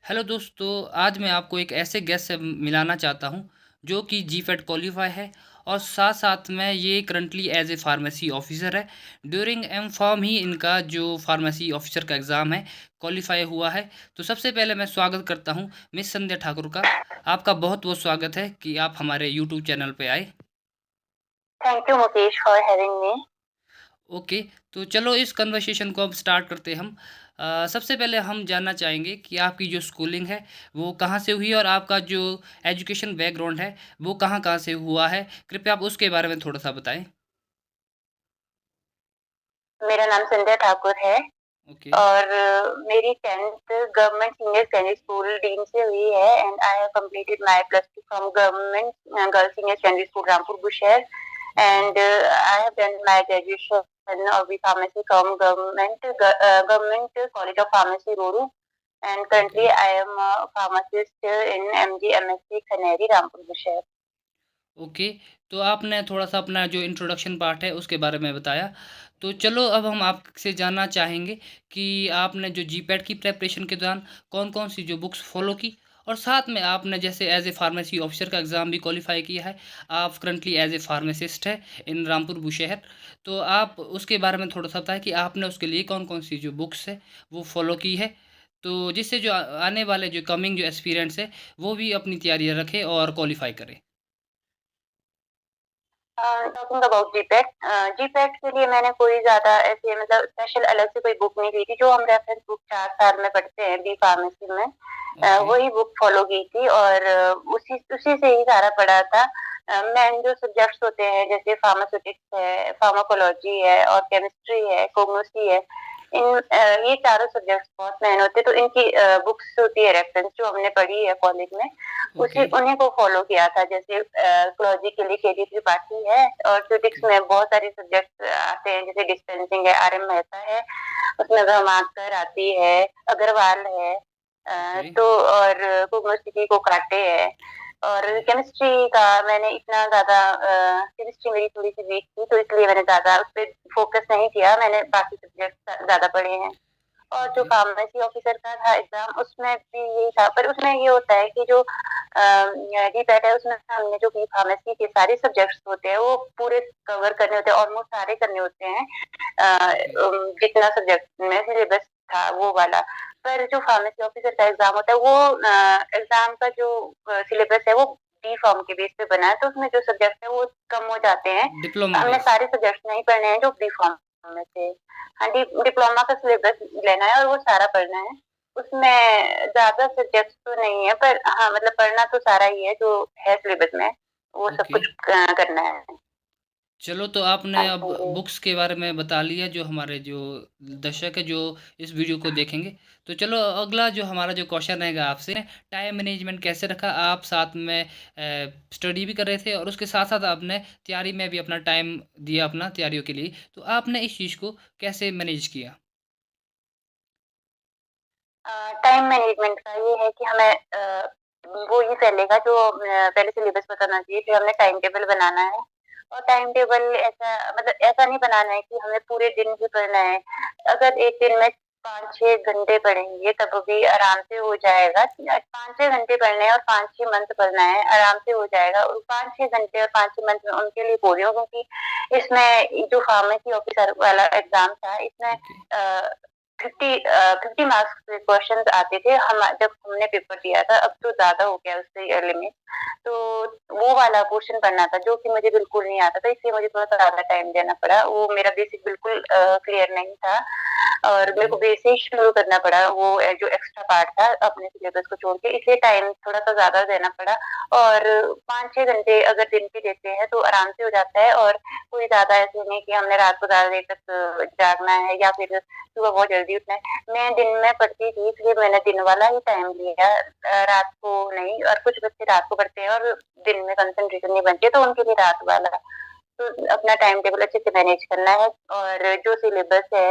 Hello दोस्तों, आज मैं आपको एक ऐसे गेस्ट से मिलाना चाहता हूँ जो कि जीफेट क्वालिफाई है और साथ साथ में ये currently as a pharmacy officer है। ड्यूरिंग एम फार्म ही इनका जो फार्मेसी ऑफिसर का एग्ज़ाम है क्वालिफाई हुआ है। तो सबसे पहले मैं स्वागत करता हूँ मिस संध्या ठाकुर का। आपका बहुत बहुत स्वागत है कि आप हमारे यूट्यूब चैनल पे आए। Thank you Mukesh for having me. Okay, तो चलो इस कन्वर्सेशन को अब स्टार्ट करते हैं हम। सबसे पहले हम जानना चाहेंगे कि आपकी जो स्कूलिंग है वो कहाँ से हुई और आपका जो एजुकेशन बैकग्राउंड है वो कहाँ कहाँ से हुआ है। कृपया आप उसके बारे में थोड़ा सा बताएं। मेरा नाम संध्या ठाकुर है ओके। और मेरी 10th government senior secondary school डीन से हुई है and I have completed my +2 from government girls senior secondary school Rampur Bushahr okay. And I have done my graduation of B pharmacy from government college of pharmacy Rohru and okay. Currently I am pharmacist in MG MSc Khaneri Rampur Bushahr. Okay, तो आपने थोड़ा सा अपना जो introduction part है उसके बारे में बताया। तो चलो अब हम आपसे जानना चाहेंगे कि आपने जो जीपैट की प्रेपरेशन के दौरान कौन कौन सी जो बुक्स फॉलो की और साथ में आपने जैसे एज ए फार्मेसी ऑफिसर का एग्ज़ाम भी क्वालिफाई किया है। आप करंटली एज ए फार्मासिस्ट है इन रामपुर बुशहर। तो आप उसके बारे में थोड़ा सा बताएं कि आपने उसके लिए कौन कौन सी जो बुक्स है वो फॉलो की है। तो जिससे जो आने वाले जो कमिंग जो एक्सपीरियंस है वो भी अपनी तैयारियां रखे और क्वालिफाई करे। टॉकिंग अबाउट जीपैट, जीपैट के लिए मैंने कोई ज्यादा ऐसे मतलब स्पेशल अलग से कोई बुक नहीं ली थी। जो हम रेफरेंस बुक 4 साल में पढ़ते हैं बी फार्मेसी में, ओके। वही बुक फॉलो की थी और उसी उसी से ही सारा पढ़ा था। मेन जो सब्जेक्ट्स होते हैं जैसे फार्मास्यूटिक्स है, फार्माकोलॉजी है और केमिस्ट्री है, कोग्नोसी है। ये चारों सब्जेक्ट्स बहुत मेन होते हैं, तो इनकी बुक्स होती है रेफरेंस जो हमने पढ़ी है कॉलेज में, ओके। उसी उन्हीं को फॉलो किया था। जैसे कोलॉजी के लिए केडी त्रिपाठी है और ओके। फिजिक्स में बहुत सारे सब्जेक्ट्स आते हैं जैसे डिस्पेंसिंग है, RM मेहता है, उसमें ब्रह्माकर आती है, अग्रवाल है, ओके। तो और कुग्नोसिटी को काटे है। और ओके। केमिस्ट्री का मैंने इतना ज्यादा, केमिस्ट्री मेरी थोड़ी सी वीक थी तो इसलिए मैंने ज्यादा उस पर फोकस नहीं किया, मैंने बाकी सब्जेक्ट ज्यादा पढ़े हैं। और जो ओके। फार्मेसी ऑफिसर का था एग्जाम उसमें भी यही था, पर उसमें ये होता है कि जो जीपैट है उसमें हमने जो बी फार्मेसी के सारे सब्जेक्ट्स होते हैं वो पूरे कवर करने होते हैं, ऑलमोस्ट सारे करने होते हैं। ओके। जितना सब्जेक्ट में सिलेबस था वो वाला। पर जो फार्मेसी ऑफिसर का एग्जाम होता है वो एग्जाम का जो सिलेबस है वो बी फॉर्म के बेस पे बना है, तो उसमें जो सब्जेक्ट है वो कम हो जाते हैं। डिप्लोमा हमने बेस। सारे सब्जेक्ट नहीं पढ़ने हैं जो बी फॉर्म में थे। हाँ, डिप्लोमा का सिलेबस लेना है और वो सारा पढ़ना है। उसमें ज्यादा सब्जेक्ट्स तो नहीं है, पर हाँ मतलब पढ़ना तो सारा ही है जो है सिलेबस में, वो सब ओके, कुछ करना है। चलो तो आपने हाँ अब जी। बुक्स के बारे में बता लिया जो हमारे जो दर्शक है जो इस वीडियो को देखेंगे। तो चलो अगला जो हमारा जो क्वेश्चन रहेगा आपसे, टाइम मैनेजमेंट कैसे रखा। आप साथ में स्टडी भी कर रहे थे और उसके साथ साथ आपने तैयारी में भी अपना टाइम दिया अपना तैयारियों के लिए। तो आपने इस चीज़ को कैसे मैनेज किया। टाइम मैनेजमेंट का ये है कि हमें वो ये चलेगा जो पहले सिलेबस बताना चाहिए, फिर हमने टाइम टेबल बनाना है। और टाइम टेबल ऐसा मतलब ऐसा नहीं बनाना है कि हमें पूरे दिन ही पढ़ना है। अगर एक दिन में 5-6 घंटे पढ़ेंगे तब भी आराम से हो जाएगा। 5-6 घंटे पढ़ने हैं और 5-6 मंथ पढ़ना है, आराम से हो जाएगा। और 5-6 घंटे और 5-6 मंथ में उनके लिए बोल रही हूँ क्योंकि इसमें जो फार्मेसी ऑफिसर वाला एग्जाम था इसमें ओके। 50 मार्क्स क्वेश्चन आते थे हम जब हमने पेपर दिया था। अब तो ज्यादा हो गया उससे लिमिट। तो वो वाला क्वेश्चन पढ़ना था जो कि मुझे बिल्कुल नहीं आता था, इसलिए मुझे थोड़ा सा ज्यादा टाइम देना पड़ा। वो मेरा बेसिक बिल्कुल क्लियर नहीं था और मेरे ओके। को बेसिक शुरू करना पड़ा, वो जो एक्स्ट्रा पार्ट था अपने सिलेबस को छोड़ के, इसलिए टाइम थोड़ा सा ज्यादा देना पड़ा। और 5-6 घंटे अगर दिन के देते हैं तो आराम से हो जाता है। और कोई ज्यादा ऐसे नहीं कि हमने रात को ज्यादा देर तक जागना है या फिर सुबह बहुत जल्दी उठना है। मैं दिन में पढ़ती थी इसलिए मैंने दिन वाला ही टाइम लिया, रात को नहीं। और कुछ बच्चे रात को पढ़ते हैं और दिन में कंसंट्रेशन नहीं बनती तो उनके लिए रात वाला। तो अपना टाइम टेबल अच्छे से मैनेज करना है और जो सिलेबस है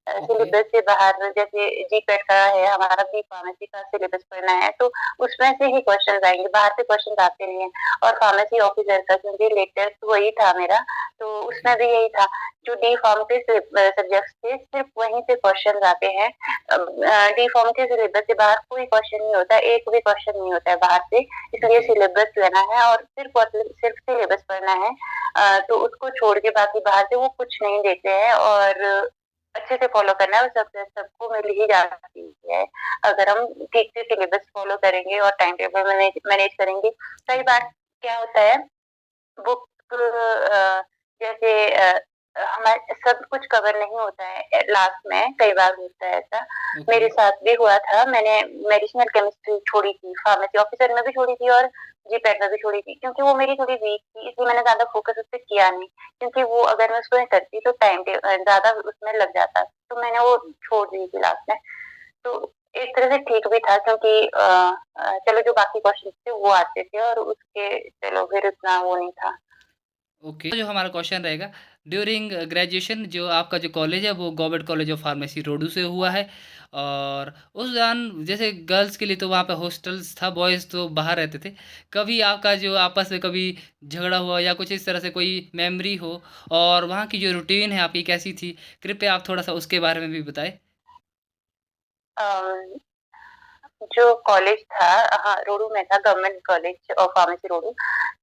ओके, सिलेबस से बाहर जैसे जीपेट का है, हमारा बी-फार्मेसी का सिलेबस पढ़ना है, तो उसमें से ही क्वेश्चन्स आएँगे, बाहर से क्वेश्चन्स आते नहीं हैं। और फार्मेसी ऑफिसर का क्योंकि लेटेस्ट वही था मेरा, तो ओके, उसमें भी यही था। जो डी-फार्म के सब्जेक्ट्स थे, सिर्फ़ वहीं से क्वेश्चन्स आते हैं। डी-फार्म के सिलेबस से बाहर कोई क्वेश्चन नहीं होता है, एक भी क्वेश्चन नहीं होता है बाहर से, इसलिए ओके, सिलेबस लेना है और सिर्फ़ सिलेबस पढ़ना है। तो उसको छोड़ के बाकी बाहर से वो कुछ नहीं देते हैं और अच्छे से फ़ॉलो करना है और सबको मिल ही जाती है। अगर हम ठीक से सिलेबस फ़ॉलो करेंगे और टाइम टेबल मैनेज मैनेज करेंगे। कई ओके, बार क्या होता है बुक जैसे हमारे सब कुछ कवर नहीं होता है लास्ट में, कई बार होता है ऐसा। ओके, मेरे साथ भी हुआ था, मैंने मेडिसिनल केमिस्ट्री छोड़ी थी, फार्मेसी ऑफिसर में भी छोड़ी थी और जीपैट में भी छोड़ी थी, क्योंकि वो मेरी थोड़ी वीक थी, इसलिए मैंने ज़्यादा फोकस उसपे किया नहीं। क्योंकि वो अगर मैं उसमें करती तो ज़्यादा उसमें लग जाता, तो मैंने वो छोड़ दी थी लास्ट में। तो एक तरह से ठीक भी था क्योंकि चलो जो बाकी क्वेश्चन्स थे वो आते थे और उसके चलो फिर उतना वो नहीं था। ओके। जो हमारा क्वेश्चन रहेगा ड्यूरिंग ग्रेजुएशन जो आपका जो कॉलेज है वो government college of pharmacy Rohru से हुआ है और उस दौरान जैसे गर्ल्स के लिए तो वहाँ पे हॉस्टल्स था, बॉयज़ तो बाहर रहते थे। कभी आपका जो आपस में कभी झगड़ा हुआ या कुछ इस तरह से कोई मेमोरी हो और वहाँ की जो रूटीन है आपकी कैसी थी? कृपया आप थोड़ा-सा उसके बारे में भी बताएँ। अम जो कॉलेज था, हाँ, रोडू में था, government college of pharmacy Rohru.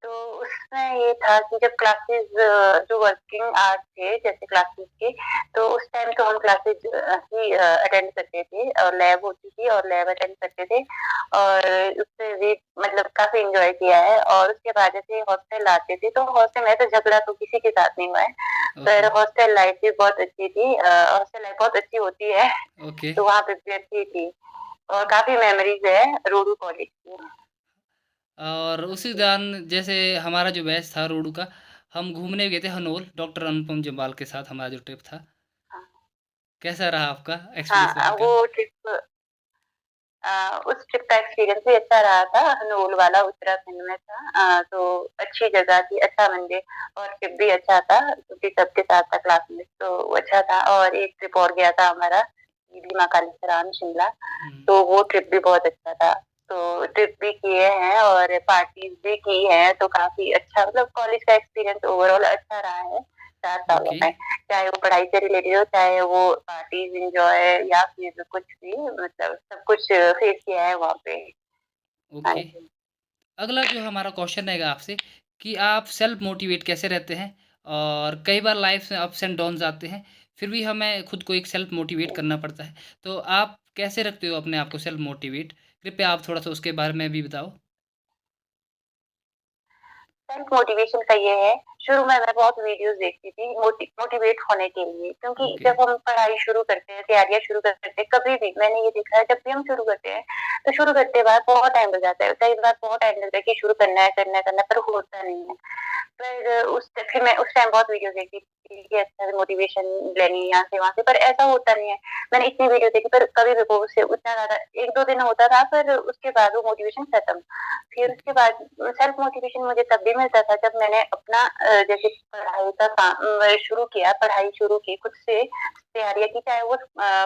तो उसमें ये था कि जब क्लासेस जो वर्किंग आवर्स थे जैसे क्लासेस के, तो उस टाइम तो हम क्लासेस ही अटेंड करते थे और लैब होती थी और लैब अटेंड करते थे और उससे भी मतलब काफ़ी एन्जॉय किया है। और उसके बाद जैसे हॉस्टल आते थे, तो हॉस्टल में तो झगड़ा तो किसी के साथ नहीं हुआ है, ओके, पर हॉस्टल लाइफ़ भी बहुत अच्छी थी। हॉस्टल लाइफ़ बहुत अच्छी होती है, ओके। तो वहाँ पे भी अच्छी थी। और काफ़ी मेमोरीज़ है रोडू कॉलेज की। और उसी दौरान जैसे हमारा जो बैच था रोडू का, हम घूमने गए थे हनोल, डॉक्टर अनुपम जम्वाल के साथ हमारा जो ट्रिप था। हाँ, कैसा रहा आपका एक्सपीरियंस हाँ, वहाँ का? वो ट्रिप उस ट्रिप का एक्सपीरियंस भी अच्छा रहा था, हनोल वाला उत्तराखंड में था। तो अच्छी जगह थी, अच्छा मंदिर और ट्रिप भी अच्छा था क्योंकि सबके साथ था क्लासमेट, तो वो अच्छा था। और एक ट्रिप और गया था हमारा, भीमा कालेसराम शिमला, हुँ, तो वो ट्रिप भी बहुत अच्छा था। तो ट्रिप भी किए हैं और पार्टीज़ भी की हैं, तो काफ़ी अच्छा मतलब कॉलेज का एक्सपीरियंस ओवरऑल अच्छा रहा है 4 सालों ओके, में। चाहे वो पढ़ाई से रिलेटेड हो, चाहे वो पार्टीज़ एन्जॉय या फिर कुछ भी, मतलब सब कुछ फेस किया है वहाँ पे। हाँ ओके। जी। अगला जो हमारा क्वेश्चन रहेगा आपसे कि आप सेल्फ मोटिवेट कैसे रहते हैं? और कई बार लाइफ में अप्स एंड डाउन्स आते हैं, फिर भी हमें खुद को एक सेल्फ मोटिवेट करना पड़ता है। तो आप कैसे रखते हो अपने आप को सेल्फ मोटिवेट? कृपया आप थोड़ा-सा उसके बारे में भी बताओ। सेल्फ मोटिवेशन का ये है, शुरू में मैं बहुत वीडियोज़ देखती थी मोटिवेट होने के लिए, क्योंकि ओके, जब हम पढ़ाई शुरू करते हैं, तैयारियाँ शुरू करते हैं, कभी भी मैंने ये देखा है जब भी हम शुरू करते हैं, तो शुरू करते बाद बहुत टाइम लग जाता है। कई बार बहुत टाइम लगता है कि शुरू करना है, करना है, करना है, पर होता नहीं है। फिर मैं उस टाइम बहुत वीडियोज़ देखती थी कि अच्छा मोटिवेशन लेनी है यहाँ से वहाँ से, पर ऐसा होता नहीं है। मैंने इतनी वीडियो देखी पर कभी मेरे को उससे उतना ज़्यादा 1-2 दिन होता था, पर उसके बाद वो मोटिवेशन खत्म। फिर ओके, उसके बाद सेल्फ मोटिवेशन मुझे तब भी मिलता था जब मैंने अपना जैसे पढ़ाई का काम शुरू किया, पढ़ाई शुरू की खुद से, तैयारियाँ की, चाहे वो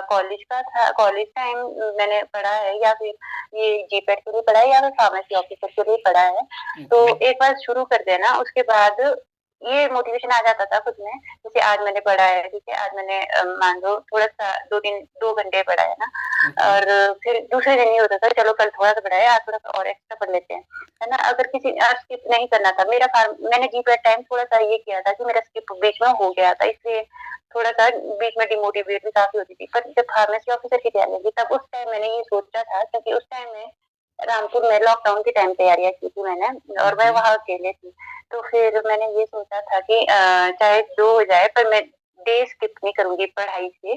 कॉलेज का था, कॉलेज टाइम मैंने पढ़ा है या फिर ये जीपेट के लिए पढ़ा है या फिर फार्मेसी ऑफिसर के लिए पढ़ा है। तो ओके, एक बार शुरू कर देना, उसके बाद ये मोटिवेशन आ जाता था खुद में। जैसे आज मैंने पढ़ा है, ठीक है, आज मैंने मान लो थोड़ा-सा 2 घंटे पढ़ा है ना, ओके, और फिर दूसरे दिन ये होता था चलो कल थोड़ा-सा पढ़ा है, आज थोड़ा-सा और एक्स्ट्रा पढ़ लेते हैं, है ना? अगर किसी स्किप नहीं करना था, मैंने जीपैट टाइम थोड़ा-सा ये किया था कि मेरा स्किप बीच में हो गया था, इसलिए थोड़ा-सा बीच में डिमोटिवेट भी काफ़ी होती थी। पर जब फार्मेसी ऑफिसर की तैयारी की तब उस टाइम मैंने ये सोचा था, क्योंकि उस टाइम में रामपुर में लॉकडाउन के टाइम तैयारियाँ की थी मैंने और मैं ओके, वहाँ अकेले थी। तो फिर मैंने ये सोचा था कि चाहे जो हो जाए पर मैं डे स्किप नहीं करूँगी पढ़ाई से।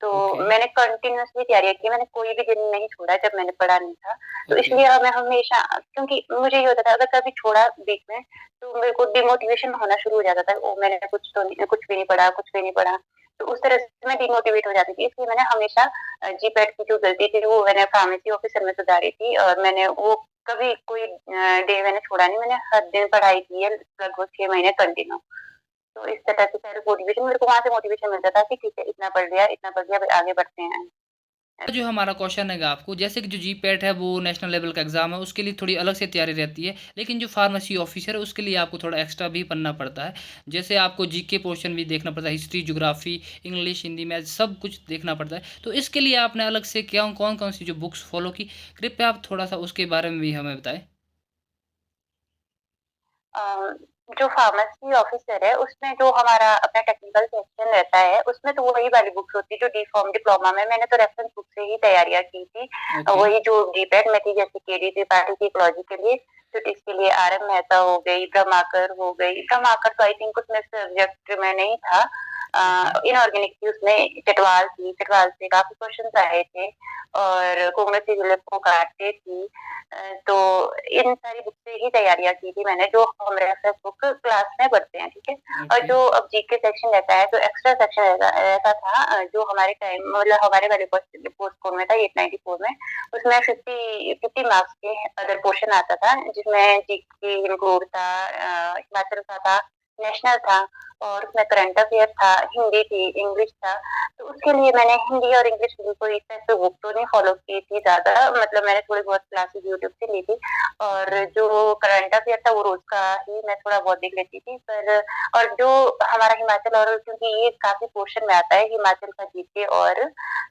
तो ओके, मैंने कंटिन्यूअसली तैयारियाँ की, मैंने कोई भी दिन नहीं छोड़ा जब मैंने पढ़ा नहीं था। तो ओके, इसलिए मैं हमेशा, क्योंकि मुझे ये होता था अगर कभी छोड़ा बीच में, तो मेरे को डिमोटिवेशन होना शुरू हो जाता था। ओह! मैंने कुछ भी नहीं पढ़ा, कुछ भी नहीं पढ़ा। तो उस तरह से मैं डिमोटिवेट हो जाती थी। इसलिए मैंने हमेशा जीपैट की जो गलती थी वो मैंने फार्मेसी ऑफिसर में सुधारी थी और मैंने वो कभी कोई डे मैंने छोड़ा नहीं, मैंने हर दिन पढ़ाई की है लगभग 6 महीने कंटिन्यू। तो इस तरह से पहले मोटिवेशन मेरे को वहाँ से मोटिवेशन मिलता था कि ठीक है, इतना पढ़ लिया, अब आगे बढ़ते हैं। जो हमारा क्वेश्चन हैगा आपको, जैसे कि जो जीपैट है वो नेशनल लेवल का एग्ज़ाम है, उसके लिए थोड़ी अलग से तैयारी रहती है। लेकिन जो फार्मेसी ऑफिसर है उसके लिए आपको थोड़ा एक्स्ट्रा भी पढ़ना पड़ता है। जैसे आपको जीके पोर्शन भी देखना पड़ता है, history, geography, English, Hindi, math सब कुछ देखना पड़ता है। तो इसके लिए आपने अलग से क्या कौन-कौन सी जो बुक्स फ़ॉलो की? कृपया आप थोड़ा-सा उसके बारे में भी हमें बताएँ। अ, जो फार्मेसी ऑफिसर है, उसमें जो हमारा अपना टेक्निकल सेक्शन रहता है, उसमें तो वही वाली बुक्स होती है जो डी-फार्म डिप्लोमा में मैंने तो रेफरेंस बुक से ही तैयारियाँ की थी। ओके, वही जो जीपैट में थी जैसे केडी त्रिपाठी की इकोलॉजी के लिए, तो इसके लिए आर.एम. मेहता हो गई, ब्रह्माकर हो गई। ब्रह्माकर तो आई थिंक उसमें सब्जेक्ट में नहीं था। ओके, इनऑर्गेनिक थी उसमें चटवाल थी, चटवाल से काफ़ी क्वेश्चन्स आए थे और कुंभ से को काटते थी। तो इन सारी बुक से ही तैयारियाँ की थी मैंने जो हम रेफरेंस बुक क्लास में पढ़ते हैं, ठीक है? और ओके, जो अब जीके सेक्शन रहता है, जो एक्स्ट्रा सेक्शन रहता था जो हमारे टाइम मतलब हमारे वाले पोस्ट कोड में था 894 में, उसमें 50 मार्क्स के अदर पोर्शन आता था, जिसमें जीके इंक्लूड था हिमाचल का था, नेशनल था और उसमें करंट अफेयर था, हिंदी थी, इंग्लिश था। तो उसके लिए मैंने हिंदी और इंग्लिश की कोई स्पेसिफिक बुक तो नहीं फ़ॉलो की थी ज़्यादा, मतलब मैंने थोड़ी बहुत क्लासेस यूट्यूब से ली थी और ओके, जो करंट अफेयर था वो रोज़ का ही मैं थोड़ा बहुत देख लेती थी। पर और जो हमारा हिमाचल और क्योंकि ये काफ़ी पोर्शन में आता है हिमाचल का जीके और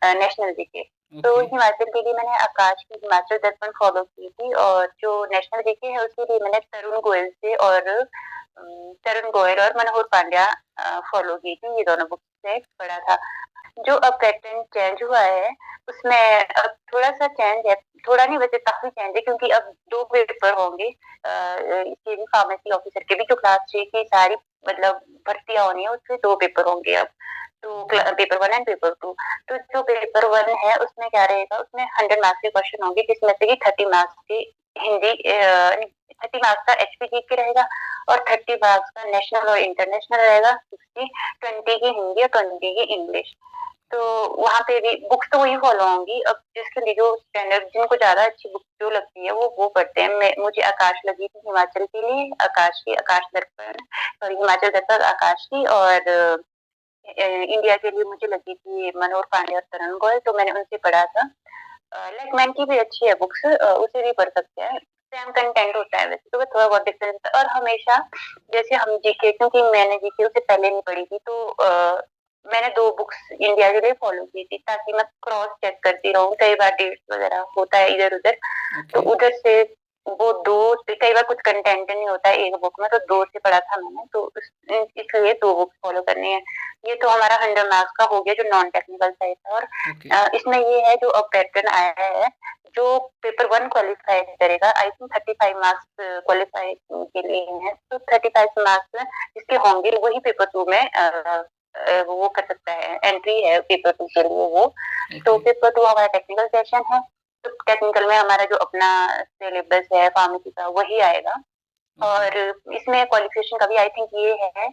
नेशनल जीके। तो ओके, हिमाचल के लिए मैंने आकाश की हिमाचल दर्पण फ़ॉलो की थी और जो नेशनल जीके है उसके लिए मैंने तरुण गोयल और मनोहर पांड्या फ़ॉलो की थी, ये दोनों बुक से पढ़ा था। जो अब पैटर्न चेंज हुआ है, उसमें अब थोड़ा-सा चेंज है, थोड़ा नहीं वैसे काफ़ी चेंज है क्योंकि अब 2 पेपर होंगे इसके भी फार्मेसी ऑफिसर के भी जो क्लास 6 की सारी मतलब भर्तियाँ होनी है, उसके 2 पेपर होंगे अब। तो ओके, पेपर 1 एंड पेपर 2 तो जो पेपर 1 है उसमें क्या रहेगा, उसमें 100 मार्क्स के क्वेश्चन होंगे जिसमें से कि 30 मार्क्स की हिंदी 30 मार्क्स का एचपीजीके रहेगा और 30 मार्क्स का नेशनल और इंटरनेशनल रहेगा, 20 की हिंदी और 20 की इंग्लिश। तो वहाँ पे भी बुक्स तो वही फ़ॉलो होंगी। अब जिसके लिए जो स्टैंडर्ड जिनको ज़्यादा अच्छी बुक जो लगती है वो पढ़ते हैं। मैं मुझे आकाश लगी थी हिमाचल के लिए, आकाश दर्पण सॉरी हिमाचल दर्पण आकाश की और इंडिया के लिए मुझे लगी थी मनोहर पांडे और तरुण गोयल तो मैंने उनसे पढ़ा था। लेकमैन की भी अच्छी है बुक्स उसे भी पढ़ सकते हैं। सेम कंटेंट होता है वैसे तो थोड़ा बहुत डिफरेंस होता है और हमेशा जैसे हम जीके क्योंकि मैंने जीके उससे पहले नहीं पढ़ी थी तो मैंने 2 बुक्स इंडिया के लिए फ़ॉलो की थी ताकि मैं क्रॉस चेक करती रहूँ। कई बार डेट्स वगैरह होता है इधर-उधर, तो ओके, उधर से वो 2 से कई बार कुछ कंटेंट नहीं होता है एक बुक में तो 2 से पढ़ा था मैंने तो इसलिए 2 बुक्स फ़ॉलो करनी है। ये तो हमारा 100 मार्क्स का हो गया जो नॉन टेक्निकल साइड था और ओके, इसमें ये है जो अब पैटर्न आया है, जो पेपर 1 क्वालीफाई करेगा आई थिंक 35 मार्क्स क्वालीफाई के लिए हैं, तो 35 मार्क्स जिसके होंगे वही पेपर 2 में वो कर सकता है, एंट्री है पेपर 2 के लिए वो। तो ओके, पेपर 2 हमारा टेक्निकल सेशन है, तो टेक्निकल में हमारा जो अपना सिलेबस है फार्मेसी का वही आएगा ओके, और इसमें क्वालिफिकेशन का भी आई थिंक ये है,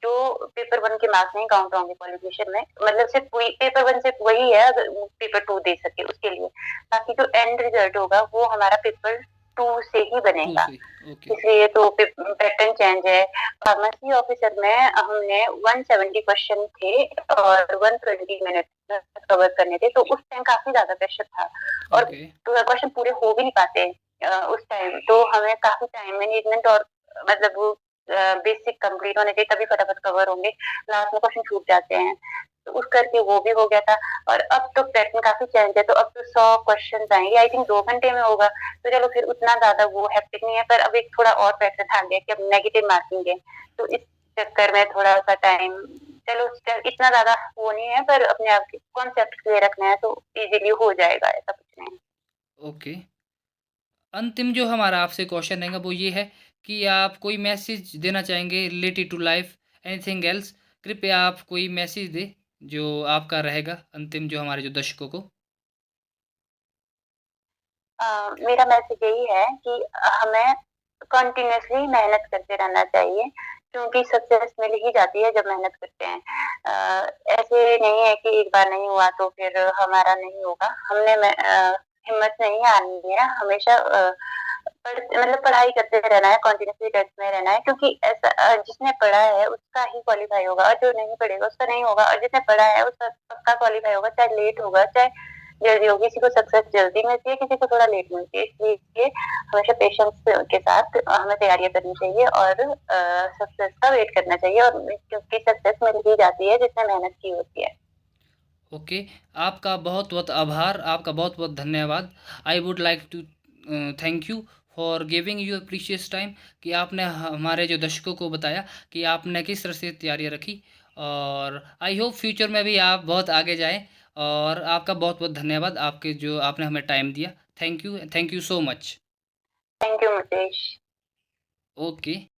जो पेपर 1 के मार्क्स नहीं काउंट होंगे क्वालिफिकेशन में, मतलब सिर्फ़ वही पेपर 1 सिर्फ़ वही है अगर वो पेपर 2 दे सके उसके लिए। बाकी जो एंड रिज़ल्ट होगा वो हमारा पेपर 2 से ही 2 बनेगा। से ओके, इसलिए तो पैटर्न चेंज है। फार्मेसी ऑफिसर में हमने 170 क्वेश्चन थे और 120 मिनट कवर करने थे, तो उस टाइम काफ़ी ज़्यादा प्रेशर था और ओके, क्वेश्चन पूरे हो भी नहीं पाते उस टाइम। तो हमें काफ़ी टाइम मैनेजमेंट और मतलब वो बेसिक कंप्लीट होने चाहिए तभी फटाफट कवर होंगे, लास्ट में क्वेश्चन छूट जाते हैं। तो उस करके वो भी हो गया था और अब तो पैटर्न काफ़ी चेंज है, तो अब तो 100 क्वेश्चन्स आएँगे, आई थिंक 2 घंटे में होगा। तो चलो फिर उतना ज़्यादा वो हेक्टिक नहीं है, पर अब एक थोड़ा और पैटर्न आ गया कि अब नेगेटिव मार्किंग है। तो इस चक्कर में थोड़ा-सा टाइम चलो इतना ज़्यादा वो नहीं है, पर अपने आप के कॉन्सेप्ट क्लियर रखना है तो ईज़िली हो जाएगा, ऐसा कुछ नहीं है। ओके। अंतिम जो हमारा आपसे क्वेश्चन रहेगा वो ये है कि आप कोई मैसेज देना चाहेंगे related to life anything else? कृपया आप कोई मैसेज दें, जो आपका रहेगा अंतिम जो हमारे जो दर्शकों को। मेरा मैसेज यही है कि हमें कंटिन्यूअसली मेहनत करते रहना चाहिए, क्योंकि सक्सेस मिल ही जाती है जब मेहनत करते हैं। ऐसे नहीं है कि एक बार नहीं हुआ तो फिर हमारा नहीं होगा। हिम्मत नहीं हारनी है, हमेशा मतलब पढ़ाई करते रहना है, कंटिन्यूअसली टेस्ट में रहना है, क्योंकि ऐसा जिसने पढ़ा है उसका ही क्वालीफाई होगा, और जो नहीं पढ़ेगा उसका नहीं होगा, और जिसने पढ़ा है उसका पक्का क्वालीफाई होगा, चाहे लेट होगा, चाहे जल्दी होगी। किसी को सक्सेस जल्दी मिलती है, किसी को थोड़ा लेट मिलती है। इसलिए हमेशा पेशेंस के साथ हमें तैयारियाँ करनी चाहिए और सक्सेस का वेट करना चाहिए, और क्योंकि सक्सेस मिल ही जाती है जिसने मेहनत की होती है। ओके, आपका बहुत-बहुत आभार, आपका बहुत-बहुत धन्यवाद। I would like to thank you for giving your precious time कि आपने हमारे जो दर्शकों को बताया कि आपने किस तरह से तैयारियाँ रखी, और आई होप फ्यूचर में भी आप बहुत आगे जाएँ, और आपका बहुत-बहुत धन्यवाद आपके जो आपने हमें टाइम दिया। Thank you so much. Thank you Mukesh. Okay.